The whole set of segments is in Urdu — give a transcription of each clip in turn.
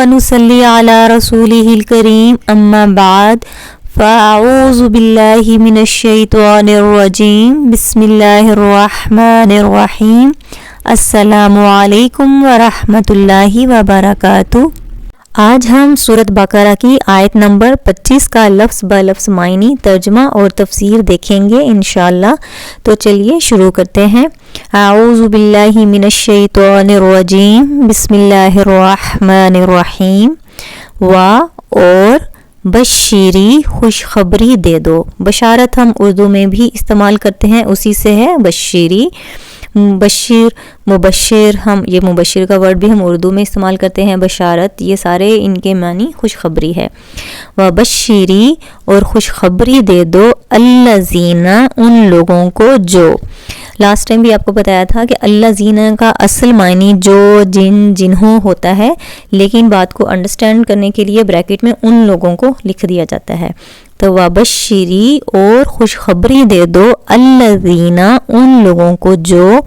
ونصلي على رسوله الكريم أما بعد فأعوذ بالله من الشيطان الرجيم بسم الله الرحمن الرحيم السلام علیکم ورحمۃ اللہ وبرکاتہ۔ آج ہم سورۃ بقرہ کی آیت نمبر 25 کا لفظ بہ لفظ معنی، ترجمہ اور تفسیر دیکھیں گے انشاءاللہ۔ تو چلیے شروع کرتے ہیں۔ اعوذ باللہ من الشیطان الرجیم بسم اللہ الرحمن الرحیم۔ اور بشیری خوشخبری دے دو۔ بشارت ہم اردو میں بھی استعمال کرتے ہیں، اسی سے ہے بشیری۔ بشیر، مبشر، ہم یہ مبشر کا ورڈ بھی ہم اردو میں استعمال کرتے ہیں، بشارت، یہ سارے ان کے معنی خوشخبری ہے۔ وبشری، اور خوشخبری دے دو، الذین، ان لوگوں کو جو۔ لاسٹ ٹائم بھی آپ کو بتایا تھا کہ الذین کا اصل معنی جو، جن، جنہوں ہوتا ہے، لیکن بات کو انڈرسٹینڈ کرنے کے لیے بریکٹ میں ان لوگوں کو لکھ دیا جاتا ہے۔ تو وبشری، اور خوشخبری دے دو، الذین، ان لوگوں کو جو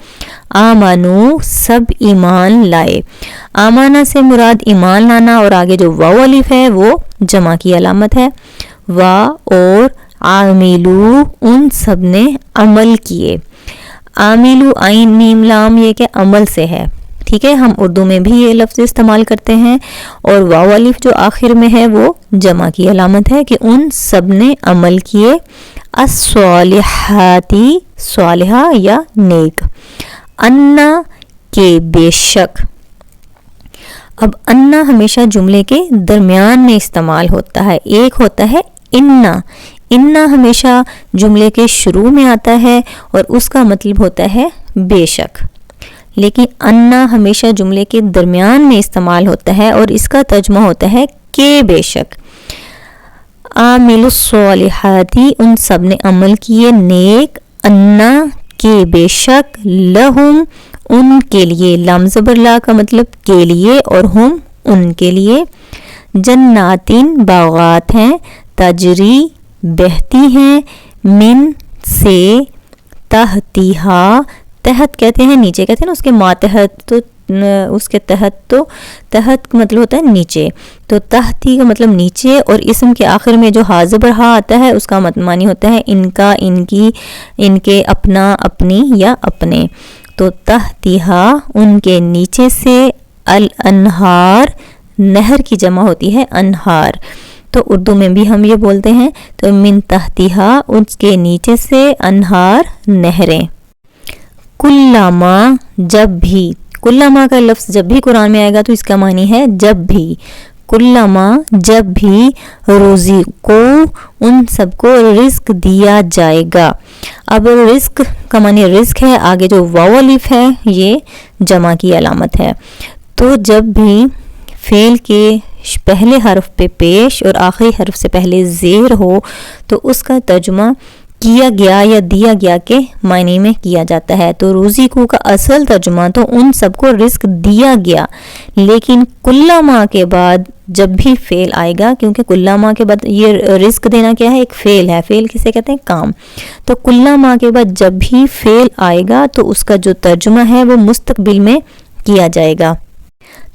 آمنو، سب ایمان لائے۔ آمانہ سے مراد ایمان لانا، اور آگے جو واو الف ہے وہ جمع کی علامت ہے۔ اور عاملو، ان سب نے عمل کیے۔ عاملو، عین میم لام، یہ کہ عمل سے ہے، ٹھیک ہے، ہم اردو میں بھی یہ لفظ استعمال کرتے ہیں۔ اور واو الف جو آخر میں ہے وہ جمع کی علامت ہے کہ ان سب نے عمل کیے۔ الصالحاتی، صالحہ یا نیک۔ انا، کے بے شک۔ اب انا ہمیشہ جملے کے درمیان میں استعمال ہوتا ہے، ایک ہوتا ہے انا۔ انا ہمیشہ جملے کے شروع میں آتا ہے اور اس کا مطلب ہوتا ہے بے شک، لیکن انا ہمیشہ جملے کے درمیان میں استعمال ہوتا ہے اور اس کا ترجمہ ہوتا ہے کہ بے شک۔ عامل الصالحاتی، ان سب نے عمل کیے نیک، انا، کہ بے شک، لہم، ان کے لیے، لام زبر لا کا مطلب کے لیے، اور ہم ان کے لیے، جناتین، باغات ہیں، تجری، بہتی ہیں، من، سے، تحتیہا، تحت کہتے ہیں نیچے کہتے ہیں نا، اس کے ماتحت، تو اس کے تحت، تو تحت کا مطلب ہوتا ہے نیچے، تو تحتی کا مطلب نیچے، اور اسم کے آخر میں جو ہا زبر ہا آتا ہے اس کا معنی ہوتا ہے ان کا، ان کی، ان کے، اپنا، اپنی یا اپنے۔ تو تحتیہا، ان کے نیچے سے، الانہار، نہر کی جمع ہوتی ہے انہار، تو اردو میں بھی ہم یہ بولتے ہیں، تو من تحتیہا، اس کے نیچے سے، انہار، نہریں۔ کلما، جب بھی، کلما کا لفظ جب بھی قرآن میں آئے گا تو اس کا معنی ہے جب بھی۔ کلما، جب بھی، روزی کو، ان سب کو رزق دیا جائے گا۔ اب رزق کا معنی رزق ہے، آگے جو واو الف ہے یہ جمع کی علامت ہے۔ تو جب بھی فعل کے پہلے حرف پہ پیش اور آخری حرف سے پہلے زیر ہو تو اس کا ترجمہ کیا گیا یا دیا گیا کے معنی میں کیا جاتا ہے۔ تو روزی کو کا اصل ترجمہ تو ان سب کو رزق دیا گیا، لیکن کلما کے بعد جب بھی فعل آئے گا، کیونکہ کلما کے بعد یہ رزق دینا کیا ہے، ایک فعل ہے، فعل کسے کہتے ہیں، کام۔ تو کلما کے بعد جب بھی فعل آئے گا تو اس کا جو ترجمہ ہے وہ مستقبل میں کیا جائے گا۔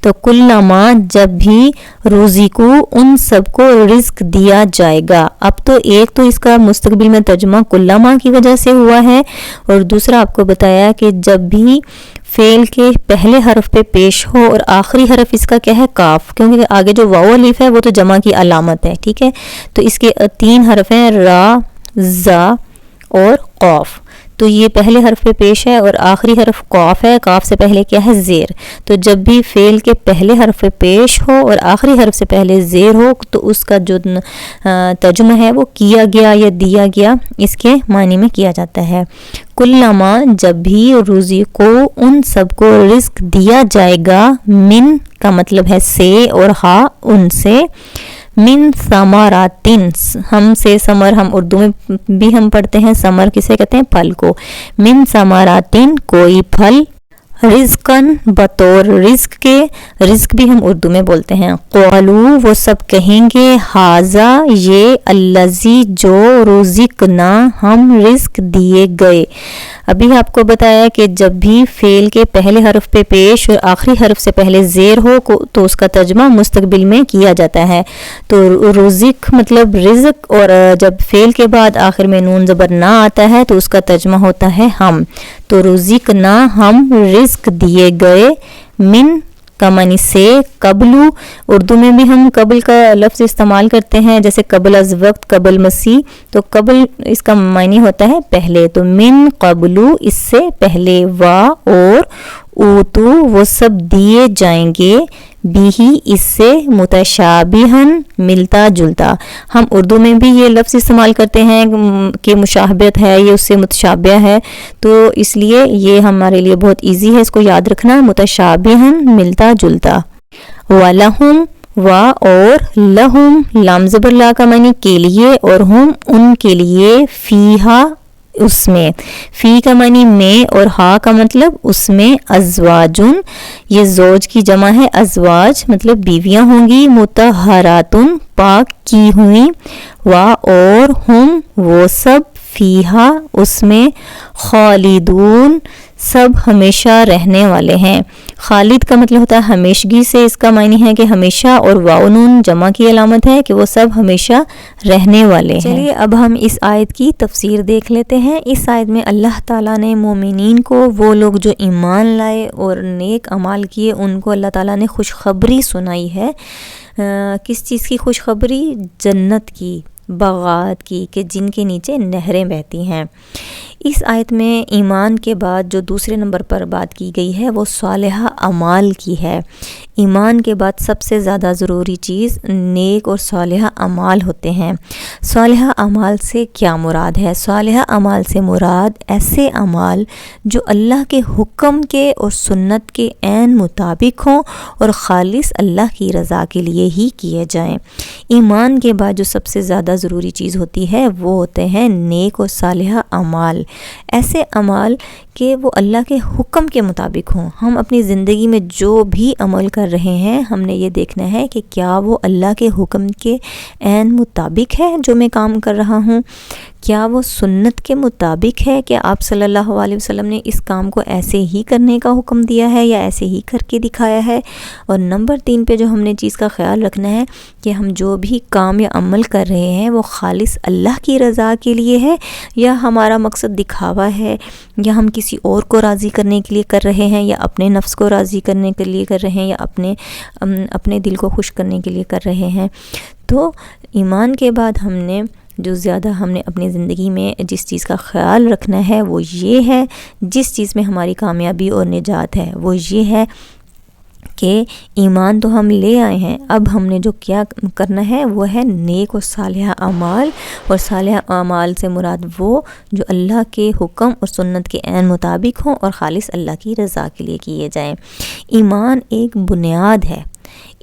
تو کلما، جب بھی، روزی کو، ان سب کو رزق دیا جائے گا۔ اب تو ایک تو اس کا مستقبل میں ترجمہ کلما کی وجہ سے ہوا ہے، اور دوسرا آپ کو بتایا کہ جب بھی فعل کے پہلے حرف پہ پیش ہو اور آخری حرف اس کا کیا ہے، کاف، کیونکہ آگے جو واو الف ہے وہ تو جمع کی علامت ہے، ٹھیک ہے، تو اس کے 3 حرف ہیں، را، زا اور قاف، تو یہ پہلے حرف پہ پیش ہے اور آخری حرف قاف ہے، قاف سے پہلے کیا ہے، زیر۔ تو جب بھی فعل کے پہلے حرف پہ پیش ہو اور آخری حرف سے پہلے زیر ہو تو اس کا جو ترجمہ ہے وہ کیا گیا یا دیا گیا، اس کے معنی میں کیا جاتا ہے۔ کلما، جب بھی، روزی کو، ان سب کو رزق دیا جائے گا، من کا مطلب ہے سے، اور ہا، ان سے، من ثمراتن، ہم سے ثمر، ہم اردو میں بھی ہم پڑھتے ہیں ثمر کسے کہتے ہیں، پھل کو، من ثمراتن، کوئی پھل، رزقن بطور رزق کے، رزق بھی ہم اردو میں بولتے ہیں. قالو وہ سب کہیں گے، ھذا یہ، الذی جو، رزقنا ہم رزق دیے گئے. ابھی آپ کو بتایا کہ جب بھی فعل کے پہلے حرف پہ پیش اور آخری حرف سے پہلے زیر ہو تو اس کا ترجمہ مستقبل میں کیا جاتا ہے. تو رزق مطلب رزق، اور جب فعل کے بعد آخر میں نون زبر نہ آتا ہے تو اس کا ترجمہ ہوتا ہے ہم. تو رزقنا ہم رزق دیے گئے، من کا معنی سے، قبلو اردو میں بھی ہم قبل کا لفظ استعمال کرتے ہیں، جیسے قبل از وقت، قبل مسیح. تو قبل اس کا معنی ہوتا ہے پہلے، تو من قبلو اس سے پہلے، وا اور اوتو وہ سب دیے جائیں گے، بھی اس سے، متشابہن ملتا جلتا. ہم اردو میں بھی یہ لفظ استعمال کرتے ہیں کہ مشابہت ہے، یہ اس سے متشابہ ہے، تو اس لیے یہ ہمارے لیے بہت ایزی ہے اس کو یاد رکھنا، متشابہن ملتا جلتا. وَلَهُمْ وا اور لہم، لام زبر لا کا معنی کے لیے، اور ہم ان کے لیے، فیہا اس میں، فی کا معنی میں اور ہا کا مطلب اس میں، ازواجن یہ زوج کی جمع ہے، ازواج مطلب بیویاں ہوں گی، مطہراتن پاک کی ہوئی، وا اور ہم وہ سب، فیہا اس میں، خالدون سب ہمیشہ رہنے والے ہیں. خالد کا مطلب ہوتا ہے ہمیشگی سے، اس کا معنی ہے کہ ہمیشہ، اور واو نون جمع کی علامت ہے کہ وہ سب ہمیشہ رہنے والے ہیں. چلیے اب ہم اس آیت کی تفسیر دیکھ لیتے ہیں. اس آیت میں اللہ تعالیٰ نے مومنین کو، وہ لوگ جو ایمان لائے اور نیک اعمال کیے، ان کو اللہ تعالیٰ نے خوشخبری سنائی ہے. کس چیز کی خوشخبری؟ جنت کی، باغات کی، کہ جن کے نیچے نہریں بہتی ہیں. اس آیت میں ایمان کے بعد جو دوسرے نمبر پر بات کی گئی ہے وہ صالحہ اعمال کی ہے. ایمان کے بعد سب سے زیادہ ضروری چیز نیک اور صالحہ اعمال ہوتے ہیں. صالحہ اعمال سے کیا مراد ہے؟ صالحہ اعمال سے مراد ایسے اعمال جو اللہ کے حکم کے اور سنت کے عین مطابق ہوں اور خالص اللہ کی رضا کے لیے ہی کیے جائیں. ایمان کے بعد جو سب سے زیادہ ضروری چیز ہوتی ہے وہ ہوتے ہیں نیک اور صالحہ اعمال، ایسے اعمال کہ وہ اللہ کے حکم کے مطابق ہوں. ہم اپنی زندگی میں جو بھی عمل کر رہے ہیں ہم نے یہ دیکھنا ہے کہ کیا وہ اللہ کے حکم کے عین مطابق ہے جو میں کام کر رہا ہوں، کیا وہ سنت کے مطابق ہے کہ آپ صلی اللہ علیہ وسلم نے اس کام کو ایسے ہی کرنے کا حکم دیا ہے یا ایسے ہی کر کے دکھایا ہے. اور نمبر 3 پہ جو ہم نے چیز کا خیال رکھنا ہے کہ ہم جو بھی کام یا عمل کر رہے ہیں وہ خالص اللہ کی رضا کے لیے ہے یا ہمارا مقصد دکھاوا ہے، یا ہم کسی اور کو راضی کرنے کے لیے کر رہے ہیں، یا اپنے نفس کو راضی کرنے کے لیے کر رہے ہیں، یا اپنے دل کو خوش کرنے کے لیے کر رہے ہیں. تو ایمان کے بعد ہم نے اپنی زندگی میں جس چیز کا خیال رکھنا ہے وہ یہ ہے، جس چیز میں ہماری کامیابی اور نجات ہے وہ یہ ہے کہ ایمان تو ہم لے آئے ہیں، اب ہم نے جو کیا کرنا ہے وہ ہے نیک اور صالحہ اعمال. اور صالحہ اعمال سے مراد وہ جو اللہ کے حکم اور سنت کے عین مطابق ہوں اور خالص اللہ کی رضا کے لیے کیے جائیں. ایمان ایک بنیاد ہے،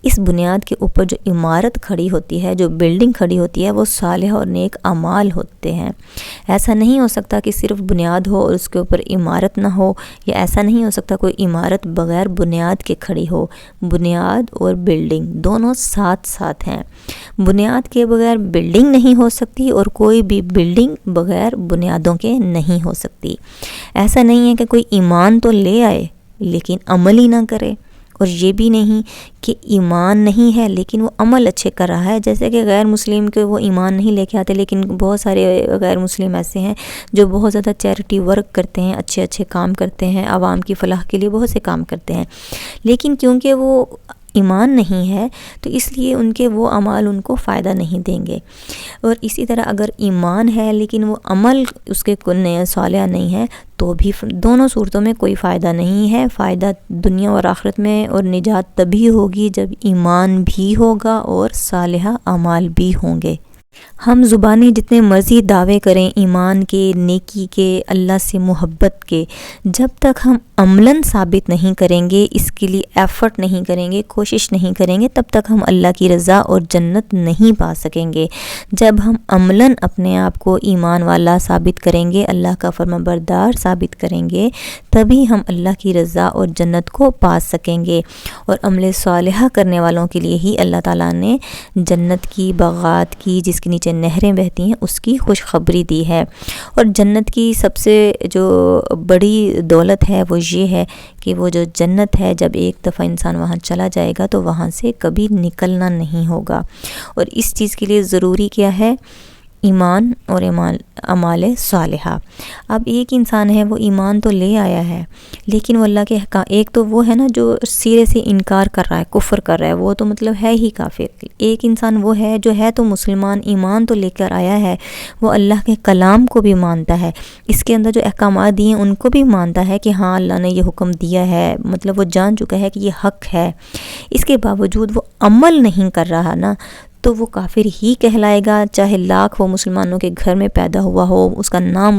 اس بنیاد کے اوپر جو عمارت کھڑی ہوتی ہے، جو بلڈنگ کھڑی ہوتی ہے، وہ صالح اور نیک اعمال ہوتے ہیں. ایسا نہیں ہو سکتا کہ صرف بنیاد ہو اور اس کے اوپر عمارت نہ ہو، یا ایسا نہیں ہو سکتا کوئی عمارت بغیر بنیاد کے کھڑی ہو. بنیاد اور بلڈنگ دونوں ساتھ ساتھ ہیں. بنیاد کے بغیر بلڈنگ نہیں ہو سکتی اور کوئی بھی بلڈنگ بغیر بنیادوں کے نہیں ہو سکتی. ایسا نہیں ہے کہ کوئی ایمان تو لے آئے لیکن عمل ہی نہ کرے، اور یہ بھی نہیں کہ ایمان نہیں ہے لیکن وہ عمل اچھے کر رہا ہے. جیسے کہ غیر مسلم کے وہ ایمان نہیں لے کے آتے، لیکن بہت سارے غیر مسلم ایسے ہیں جو بہت زیادہ چیریٹی ورک کرتے ہیں، اچھے کام کرتے ہیں، عوام کی فلاح کے لیے بہت سے کام کرتے ہیں، لیکن کیونکہ وہ ایمان نہیں ہے تو اس لیے ان کے وہ اعمال ان کو فائدہ نہیں دیں گے. اور اسی طرح اگر ایمان ہے لیکن وہ عمل اس کے صالح نہیں ہے تو بھی دونوں صورتوں میں کوئی فائدہ نہیں ہے. فائدہ دنیا اور آخرت میں اور نجات تبھی ہوگی جب ایمان بھی ہوگا اور صالحہ اعمال بھی ہوں گے. ہم زبانی جتنے مرضی دعوے کریں ایمان کے، نیکی کے، اللہ سے محبت کے، جب تک ہم عملاً ثابت نہیں کریں گے، اس کے لیے ایفرٹ نہیں کریں گے، کوشش نہیں کریں گے، تب تک ہم اللہ کی رضا اور جنت نہیں پا سکیں گے۔ جب ہم عملاً اپنے آپ کو ایمان والا ثابت کریں گے، اللہ کا فرمانبردار ثابت کریں گے، تبھی ہم اللہ کی رضا اور جنت کو پا سکیں گے۔ اور عمل صالحہ کرنے والوں کے لیے ہی اللہ تعالیٰ نے جنت کی، باغات کی، جس کے نیچے نہریں بہتی ہیں، اس کی خوشخبری دی ہے۔ اور جنت کی سب سے جو بڑی دولت ہے وہ یہ ہے کہ وہ جو جنت ہے، جب ایک دفعہ انسان وہاں چلا جائے گا تو وہاں سے کبھی نکلنا نہیں ہوگا۔ اور اس چیز کے لیے ضروری کیا ہے؟ ایمان اور اعمال صالحہ۔ اب ایک انسان ہے وہ ایمان تو لے آیا ہے، لیکن وہ اللہ کے احکام، ایک تو وہ ہے نا جو سرے سے انکار کر رہا ہے، کفر کر رہا ہے، وہ تو مطلب ہے ہی کافر۔ ایک انسان وہ ہے جو ہے تو مسلمان، ایمان تو لے کر آیا ہے، وہ اللہ کے کلام کو بھی مانتا ہے، اس کے اندر جو احکامات دیے ہیں ان کو بھی مانتا ہے کہ ہاں اللہ نے یہ حکم دیا ہے، مطلب وہ جان چکا ہے کہ یہ حق ہے۔ اس کے باوجود وہ عمل نہیں کر رہا نا، تو وہ کافر ہی کہلائے گا، چاہے لاکھ وہ مسلمانوں کے گھر میں پیدا ہوا ہو، اس کا نام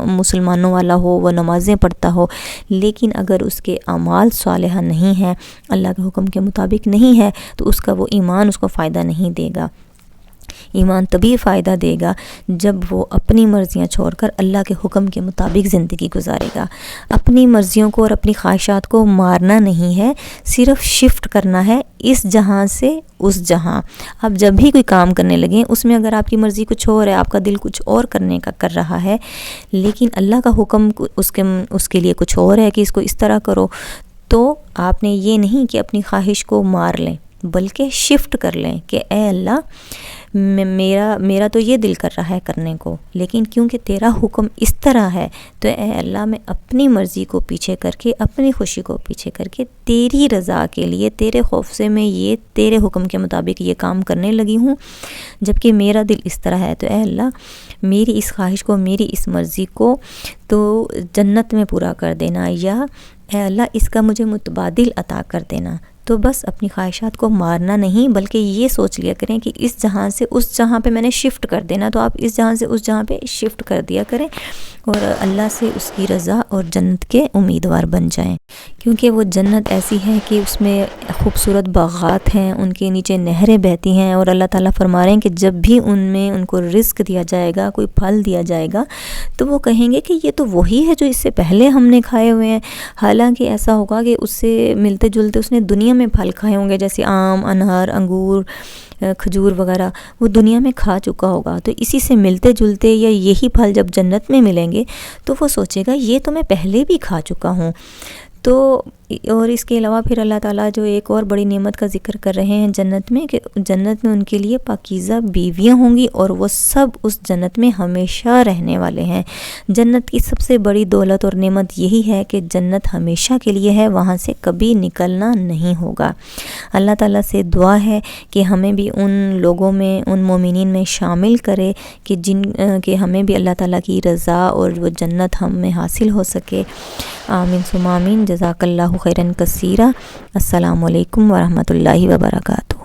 مسلمانوں والا ہو، وہ نمازیں پڑھتا ہو، لیکن اگر اس کے اعمال صالحہ نہیں ہیں، اللہ کے حکم کے مطابق نہیں ہے، تو اس کا وہ ایمان اس کو فائدہ نہیں دے گا۔ ایمان تبھی فائدہ دے گا جب وہ اپنی مرضیاں چھوڑ کر اللہ کے حکم کے مطابق زندگی گزارے گا۔ اپنی مرضیوں کو اور اپنی خواہشات کو مارنا نہیں ہے، صرف شفٹ کرنا ہے اس جہاں سے اس جہاں۔ آپ جب بھی کوئی کام کرنے لگیں، اس میں اگر آپ کی مرضی کچھ اور ہے، آپ کا دل کچھ اور کرنے کا کر رہا ہے، لیکن اللہ کا حکم اس کے لیے کچھ اور ہے کہ اس کو اس طرح کرو، تو آپ نے یہ نہیں کہ اپنی خواہش کو مار لیں، بلکہ شفٹ کر لیں کہ اے اللہ، میرا تو یہ دل کر رہا ہے کرنے کو، لیکن کیونکہ تیرا حکم اس طرح ہے، تو اے اللہ میں اپنی مرضی کو پیچھے کر کے، اپنی خوشی کو پیچھے کر کے، تیری رضا کے لیے، تیرے خوف سے میں یہ تیرے حکم کے مطابق یہ کام کرنے لگی ہوں، جبکہ میرا دل اس طرح ہے، تو اے اللہ میری اس خواہش کو، میری اس مرضی کو تو جنت میں پورا کر دینا، یا اے اللہ اس کا مجھے متبادل عطا کر دینا۔ تو بس اپنی خواہشات کو مارنا نہیں، بلکہ یہ سوچ لیا کریں کہ اس جہاں سے اس جہاں پہ میں نے شفٹ کر دینا، تو آپ اس جہاں سے اس جہاں پہ شفٹ کر دیا کریں، اور اللہ سے اس کی رضا اور جنت کے امیدوار بن جائیں، کیونکہ وہ جنت ایسی ہے کہ اس میں خوبصورت باغات ہیں، ان کے نیچے نہریں بہتی ہیں، اور اللہ تعالیٰ فرما رہے ہیں کہ جب بھی ان کو رزق دیا جائے گا، کوئی پھل دیا جائے گا، تو وہ کہیں گے کہ یہ تو وہی ہے جو اس سے پہلے ہم نے کھائے ہوئے ہیں۔ حالانکہ ایسا ہوگا کہ اس سے ملتے جلتے اس نے دنیا میں پھل کھائے ہوں گے، جیسے آم، انار، انگور، کھجور وغیرہ وہ دنیا میں کھا چکا ہوگا، تو اسی سے ملتے جلتے یا یہی پھل جب جنت میں ملیں گے تو وہ سوچے گا یہ تو میں پہلے بھی کھا چکا ہوں۔ تو اور اس کے علاوہ پھر اللہ تعالیٰ جو ایک اور بڑی نعمت کا ذکر کر رہے ہیں جنت میں، کہ جنت میں ان کے لیے پاکیزہ بیویاں ہوں گی، اور وہ سب اس جنت میں ہمیشہ رہنے والے ہیں۔ جنت کی سب سے بڑی دولت اور نعمت یہی ہے کہ جنت ہمیشہ کے لیے ہے، وہاں سے کبھی نکلنا نہیں ہوگا۔ اللہ تعالیٰ سے دعا ہے کہ ہمیں بھی ان لوگوں میں، ان مومنین میں شامل کرے کہ ہمیں بھی اللہ تعالیٰ کی رضا اور وہ جنت ہم میں حاصل ہو سکے۔ آمین ثم آمین۔ جزاک اللہ خیراً کثیرا۔ السلام علیکم ورحمۃ اللہ وبرکاتہ۔